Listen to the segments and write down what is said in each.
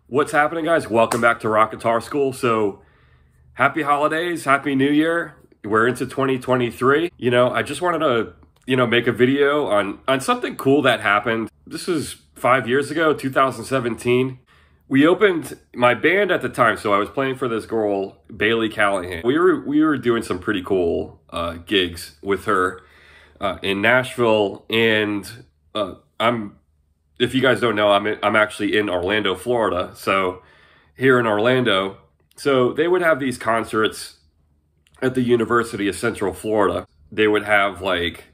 What's happening, guys? Welcome back to Rock Guitar School. So, happy holidays, happy new year. We're into 2023. I just wanted to, make a video on something cool that happened. This was 5 years ago, 2017. We opened my band at the time, so I was playing for this girl, Bailey Callahan. We were doing some pretty cool gigs with her in Nashville, and if you guys don't know, I'm actually in Orlando, Florida. So here in Orlando, so they would have these concerts at the University of Central Florida. They would have like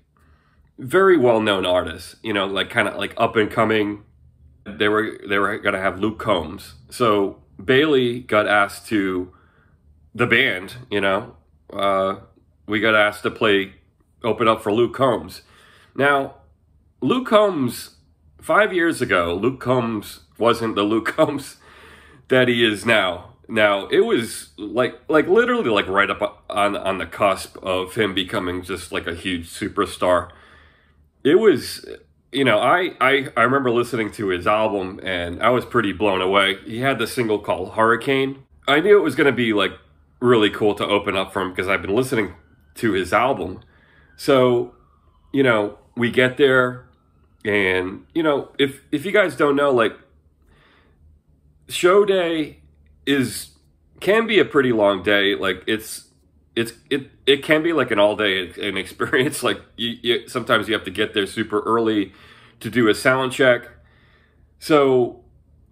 very well-known artists, like kind of like up and coming. They were gonna have Luke Combs. So Bailey got asked to the band. We got asked to open up for Luke Combs. Now, Luke Combs. 5 years ago, Luke Combs wasn't the Luke Combs that he is now. Now, it was like literally like right up on the cusp of him becoming just like a huge superstar. It was, I remember listening to his album and I was pretty blown away. He had the single called Hurricane. I knew it was going to be like really cool to open up for him because I've been listening to his album. So, we get there. And, if you guys don't know, like, show day can be a pretty long day. Like, it can be like an all-day an experience. Like, sometimes you have to get there super early to do a sound check. So,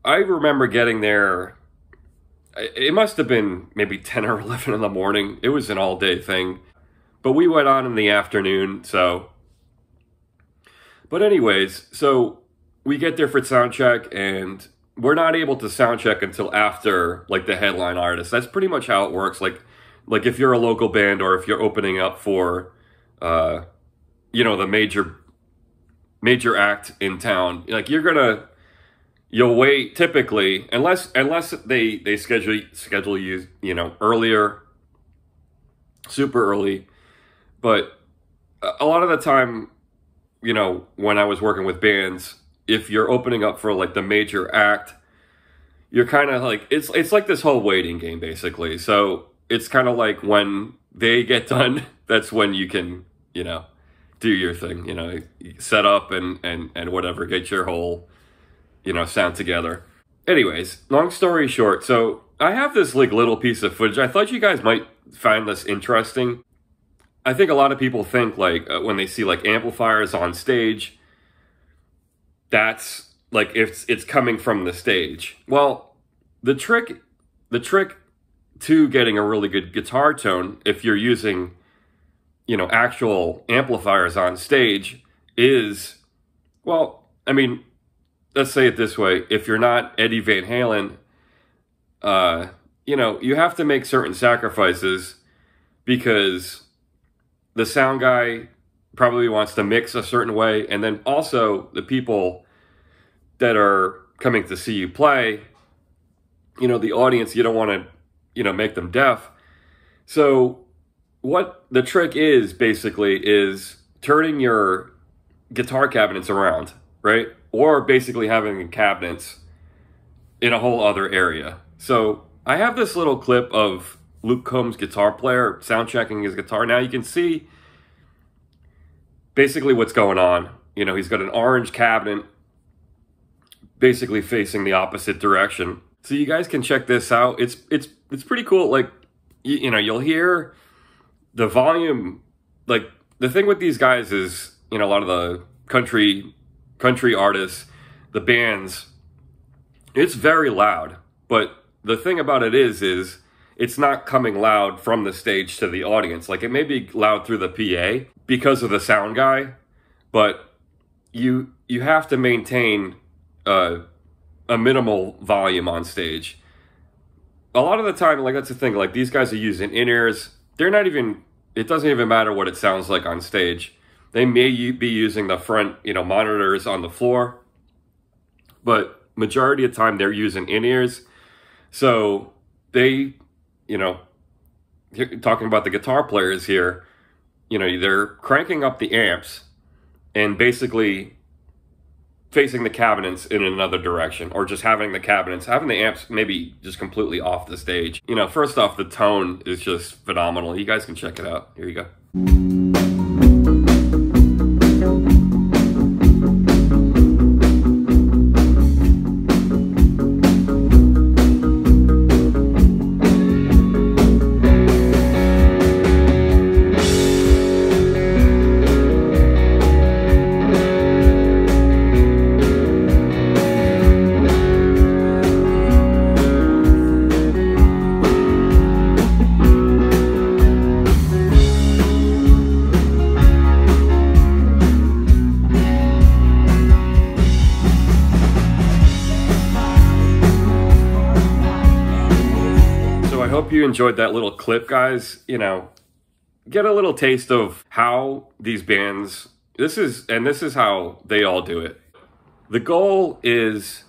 I remember getting there, it must have been maybe 10 or 11 in the morning. It was an all-day thing. But we went on in the afternoon, so... But anyways, so we get there for sound check, and we're not able to sound check until after like the headline artist. That's pretty much how it works. Like if you're a local band or if you're opening up for, the major act in town, like you'll wait typically unless they schedule you earlier, super early, but a lot of the time. When I was working with bands, if you're opening up for like the major act, you're kind of like, it's like this whole waiting game basically. So it's kind of like when they get done, that's when you can, do your thing, set up and whatever, get your whole, sound together. Anyways, long story short. So I have this like little piece of footage. I thought you guys might find this interesting. I think a lot of people think like when they see like amplifiers on stage, that's like it's coming from the stage. Well, the trick to getting a really good guitar tone, if you're using, actual amplifiers on stage, is, well, I mean, let's say it this way: if you're not Eddie Van Halen, you have to make certain sacrifices because the sound guy probably wants to mix a certain way. And then also the people that are coming to see you play, the audience, you don't want to, make them deaf. So what the trick is basically is turning your guitar cabinets around, right? Or basically having cabinets in a whole other area. So I have this little clip of Luke Combs, guitar player, sound checking his guitar. Now you can see basically what's going on. He's got an orange cabinet basically facing the opposite direction. So you guys can check this out. It's pretty cool. Like, you'll hear the volume. Like, the thing with these guys is, a lot of the country artists, the bands, it's very loud. But the thing about it is it's not coming loud from the stage to the audience. Like, it may be loud through the PA because of the sound guy, but you have to maintain a minimal volume on stage. A lot of the time, like, that's the thing, like, these guys are using in-ears. It doesn't even matter what it sounds like on stage. They may be using the front, monitors on the floor, but majority of the time they're using in-ears. So they, talking about the guitar players here, they're cranking up the amps and basically facing the cabinets in another direction, or just having the amps maybe just completely off the stage. You know, first off, the tone is just phenomenal. You guys can check it out. Here you go. I hope you enjoyed that little clip, guys. You know, get a little taste of how these bands, this is how they all do it. The goal is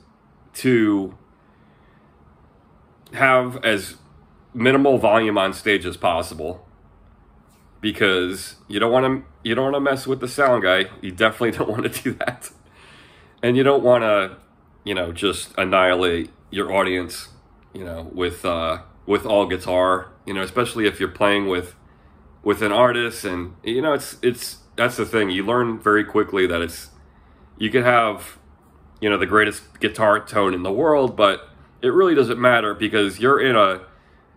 to have as minimal volume on stage as possible, because you don't want to mess with the sound guy. You definitely don't want to do that. And you don't want to, you know, just annihilate your audience, you know, with all guitar, you know, especially if you're playing with an artist. And, you know, that's the thing. You learn very quickly that you could have, you know, the greatest guitar tone in the world, but it really doesn't matter, because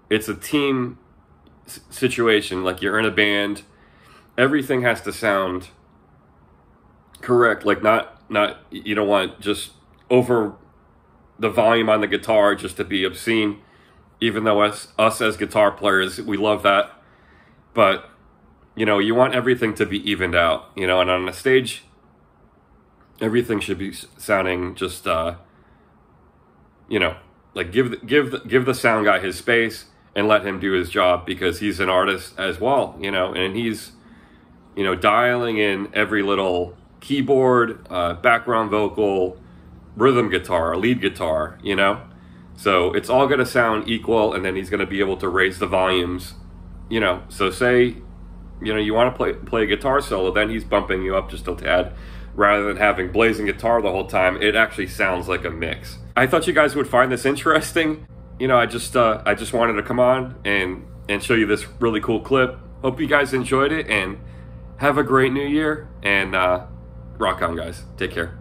it's a team situation. Like, you're in a band, everything has to sound correct. Like, not, you don't want just over the volume on the guitar just to be obscene. Even though us as guitar players, we love that. But, you know, you want everything to be evened out, you know, and on a stage, everything should be sounding just, you know, like give the sound guy his space and let him do his job, because he's an artist as well, you know, and he's, you know, dialing in every little keyboard, background vocal, rhythm guitar, lead guitar, you know. So it's all going to sound equal, and then he's going to be able to raise the volumes, you know. So say, you know, you want to play a guitar solo, then he's bumping you up just a tad, rather than having blazing guitar the whole time. It actually sounds like a mix. I thought you guys would find this interesting. You know, I just wanted to come on and show you this really cool clip. Hope you guys enjoyed it, and have a great new year, and rock on, guys. Take care.